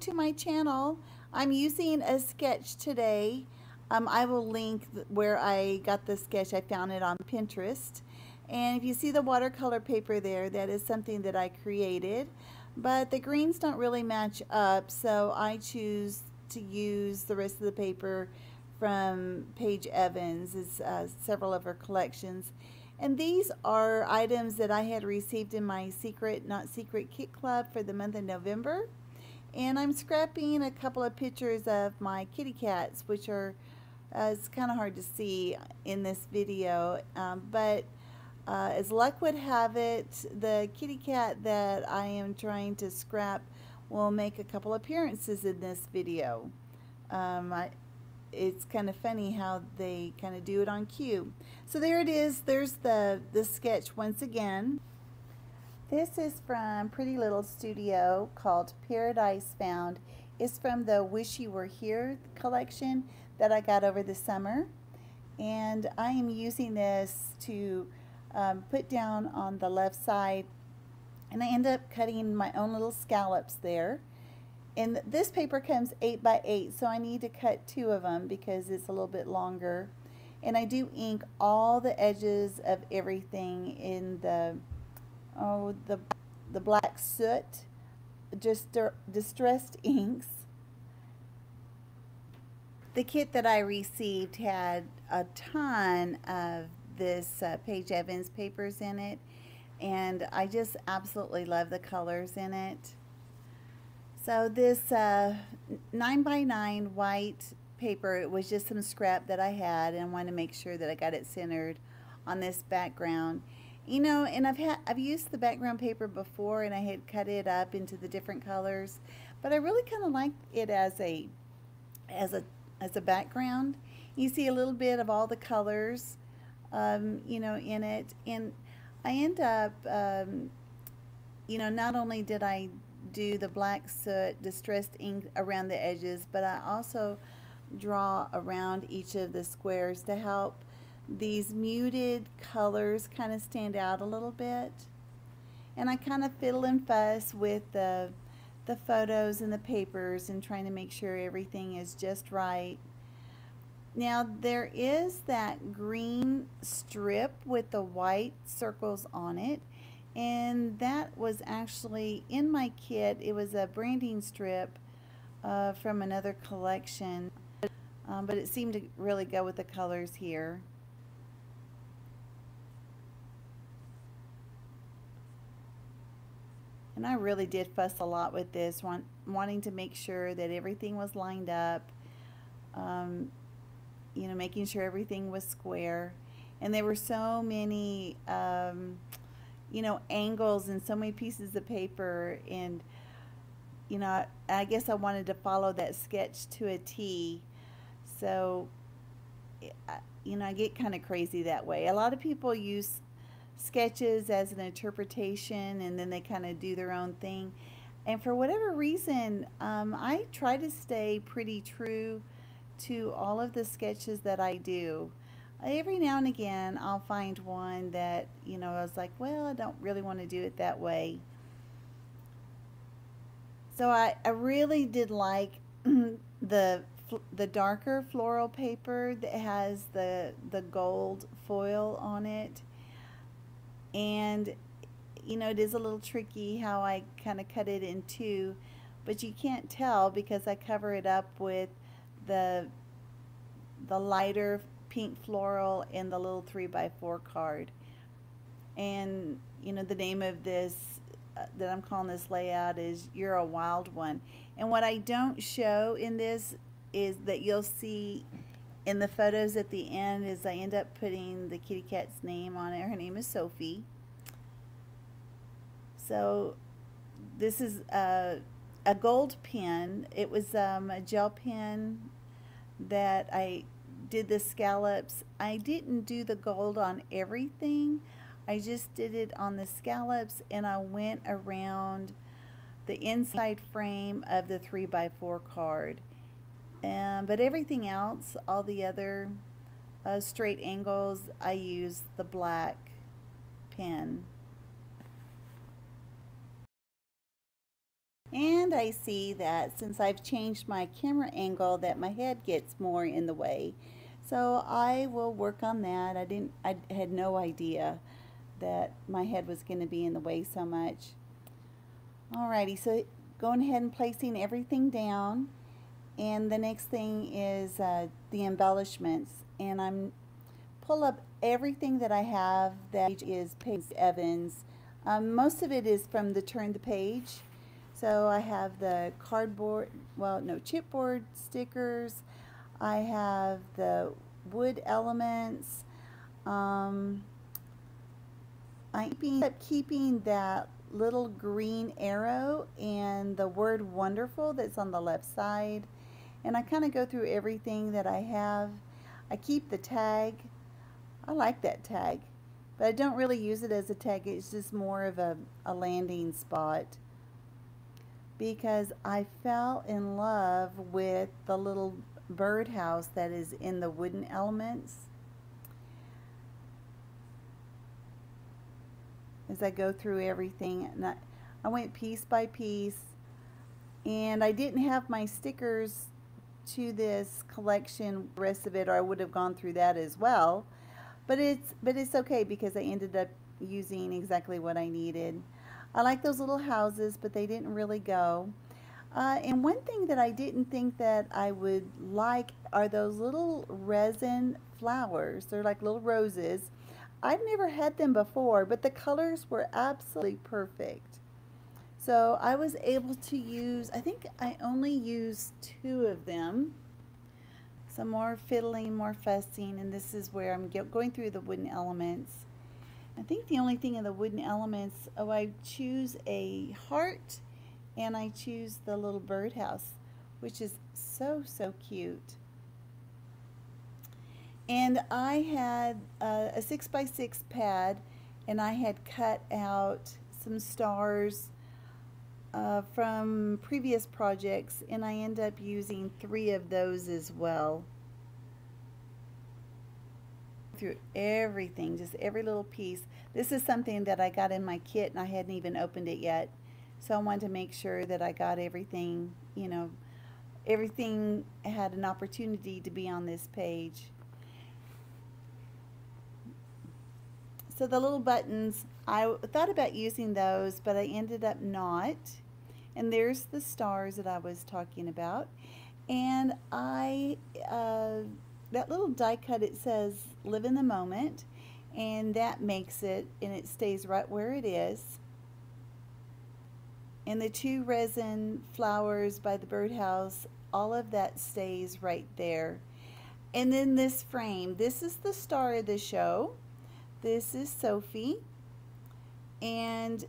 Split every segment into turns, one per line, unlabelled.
to my channel. I'm using a sketch today. I will link where I got the sketch. I found it on Pinterest. And if you see the watercolor paper there, that is something that I created. But the greens don't really match up, so I choose to use the rest of the paper from Paige Evans. It's several of her collections. And these are items that I had received in my Secret Not Secret Kit Club for the month of November. And I'm scrapping a couple of pictures of my kitty cats, which are, it's kind of hard to see in this video, but as luck would have it, the kitty cat that I am trying to scrap will make a couple appearances in this video. It's kind of funny how they kind of do it on cue. So there it is. There's the sketch once again. This is from Pretty Little Studio called Paradise Found. It's from the Wish You Were Here collection that I got over the summer. And I am using this to put down on the left side. And I end up cutting my own little scallops there. And this paper comes 8 by 8, so I need to cut 2 of them because it's a little bit longer. And I do ink all the edges of everything in the black soot, just distressed inks. The kit that I received had a ton of this Paige Evans papers in it, and I just absolutely love the colors in it. So this 9 by 9 white paper, it was just some scrap that I had, and I wanted to make sure that I got it centered on this background. You know, and I've used the background paper before, and I had cut it up into the different colors, but I really kind of like it as a background. You see a little bit of all the colors, you know, in it, and I end up, you know, not only did I do the black soot distressed ink around the edges, but I also draw around each of the squares to help these muted colors kind of stand out a little bit. And I kind of fiddle and fuss with the photos and the papers and trying to make sure everything is just right. Now there is that green strip with the white circles on it, and that was actually in my kit. It was a branding strip from another collection, but it seemed to really go with the colors here. And I really did fuss a lot with this, wanting to make sure that everything was lined up, you know, making sure everything was square. And there were so many you know, angles and so many pieces of paper, and you know, I guess I wanted to follow that sketch to a T. So you know, I get kind of crazy that way. A lot of people use sketches as an interpretation, and then they kind of do their own thing, and for whatever reason, I try to stay pretty true to all of the sketches that I do. Every now and again I'll find one that, you know, I was like, well, I don't really want to do it that way. So I really did like the darker floral paper that has the gold foil on it. And you know, it is a little tricky how I kind of cut it in two, but you can't tell because I cover it up with the lighter pink floral and the little 3x4 card. And you know, the name of this that I'm calling this layout is You're a Wild One. And what I don't show in this is that you'll see in the photos at the end is I end up putting the kitty cat's name on it. Her name is Sophie. So this is a gold pen. It was a gel pen that I did the scallops. I didn't do the gold on everything. I just did it on the scallops, and I went around the inside frame of the 3x4 card. But everything else, all the other straight angles, I use the black pen. And I see that since I've changed my camera angle that my head gets more in the way. So I will work on that. I had no idea that my head was going to be in the way so much. Alrighty, so going ahead and placing everything down. And the next thing is the embellishments. And I'm pull up everything that I have that is Paige Evans. Most of it is from the Turn the Page. So I have the cardboard, well, no, chipboard stickers. I have the wood elements. I ended up keeping that little green arrow and the word wonderful that's on the left side. And I kind of go through everything that I have. I keep the tag. I like that tag, but I don't really use it as a tag. It's just more of a landing spot because I fell in love with the little birdhouse that is in the wooden elements. As I go through everything, and I went piece by piece, and I didn't have my stickers to this collection, the rest of it, or I would have gone through that as well. But it's okay because I ended up using exactly what I needed. I like those little houses, but they didn't really go. And one thing that I didn't think that I would like are those little resin flowers. They're like little roses. I've never had them before, but the colors were absolutely perfect. So I was able to use, I think I only used 2 of them. Some more fiddling, more fussing, and this is where I'm going through the wooden elements. I think the only thing in the wooden elements, oh, I choose a heart and I choose the little birdhouse, which is so, so cute. And I had a 6x6 pad, and I had cut out some stars from previous projects, and I end up using 3 of those as well. Through everything, just every little piece. This is something that I got in my kit and I hadn't even opened it yet. So I wanted to make sure that I got everything, you know, everything had an opportunity to be on this page. So the little buttons, I thought about using those, but I ended up not. And there's the stars that I was talking about. And that little die cut, it says live in the moment, and that makes it, and it stays right where it is. And the 2 resin flowers by the birdhouse, all of that stays right there. And then this frame, this is the star of the show. This is Sophie, and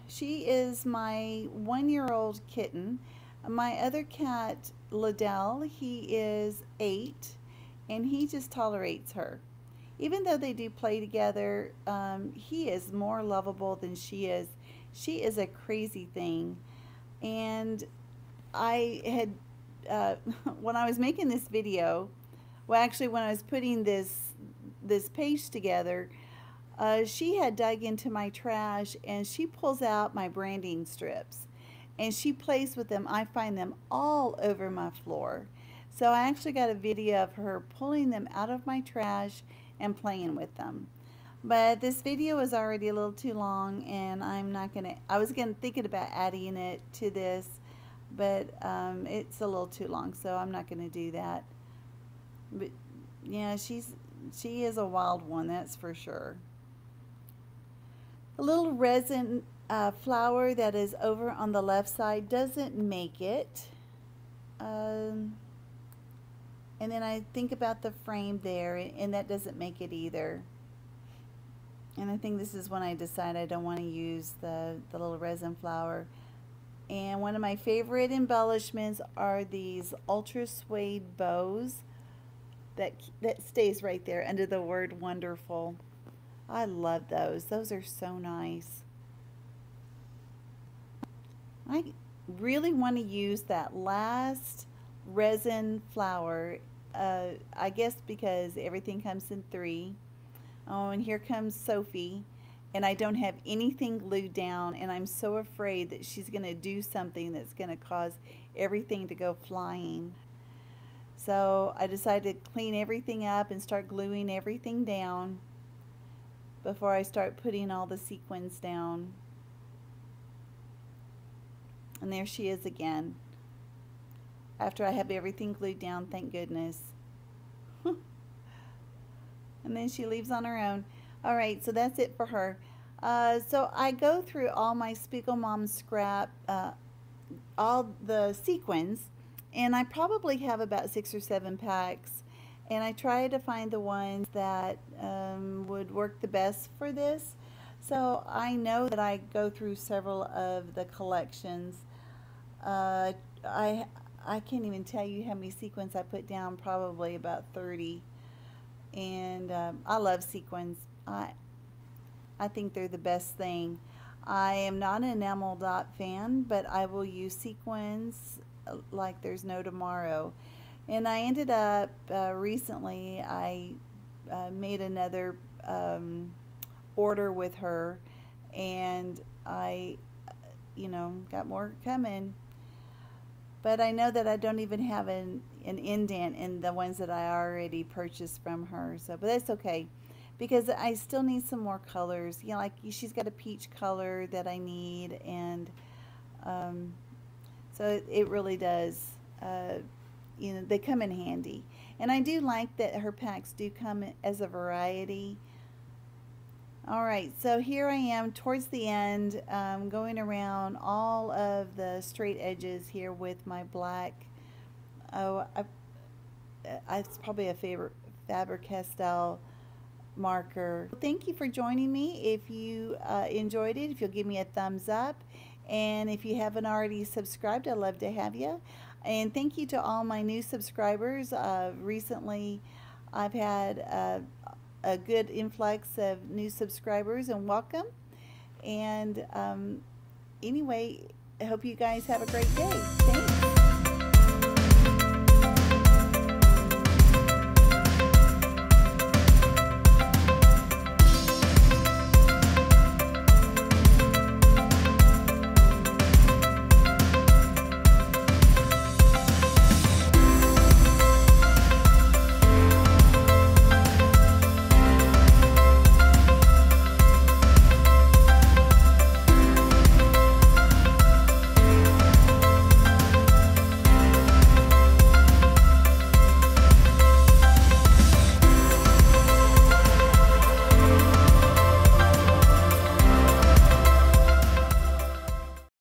she is my 1-year-old kitten. My other cat, Liddell, he is 8, and he just tolerates her. Even though they do play together, he is more lovable than she is. She is a crazy thing. And I had, when I was making this video, well, actually when I was putting this page together, she had dug into my trash and she pulls out my branding strips and she plays with them. I find them all over my floor. So I actually got a video of her pulling them out of my trash and playing with them. But this video is already a little too long, and I'm not gonna, I was thinking about adding it to this, but it's a little too long, so I'm not gonna do that. But yeah, she is a wild one, that's for sure. The little resin flower that is over on the left side doesn't make it. And then I think about the frame there, and that doesn't make it either. And I think this is when I decide I don't want to use the little resin flower. And one of my favorite embellishments are these ultra suede bows that stays right there under the word wonderful. I love those. Those are so nice. I really want to use that last resin flower. I guess because everything comes in 3. Oh, and here comes Sophie. and I don't have anything glued down, and I'm so afraid that she's going to do something that's going to cause everything to go flying. So I decided to clean everything up and start gluing everything down before I start putting all the sequins down. And there she is again. After I have everything glued down, thank goodness. And then she leaves on her own. Alright, so that's it for her. So I go through all my Spiegel Mom scrap, all the sequins, and I probably have about 6 or 7 packs, and I try to find the ones that would work the best for this. So I know that I go through several of the collections. I can't even tell you how many sequins I put down, probably about 30. And I love sequins. I think they're the best thing. I am not an enamel dot fan, but I will use sequins like there's no tomorrow. And I ended up recently, I made another order with her, and I, got more coming. But I know that I don't even have an indent in the ones that I already purchased from her. So, but that's okay, because I still need some more colors. Like she's got a peach color that I need, and so it really does. They come in handy, and I do like that her packs do come as a variety. Alright, so here I am towards the end, going around all of the straight edges here with my black, it's probably a favorite Faber-Castell marker. Thank you for joining me. If you enjoyed it, if you'll give me a thumbs up, and if you haven't already subscribed, I'd love to have you. And thank you to all my new subscribers. Recently I've had a good influx of new subscribers, and welcome. And anyway, I hope you guys have a great day. Thank you.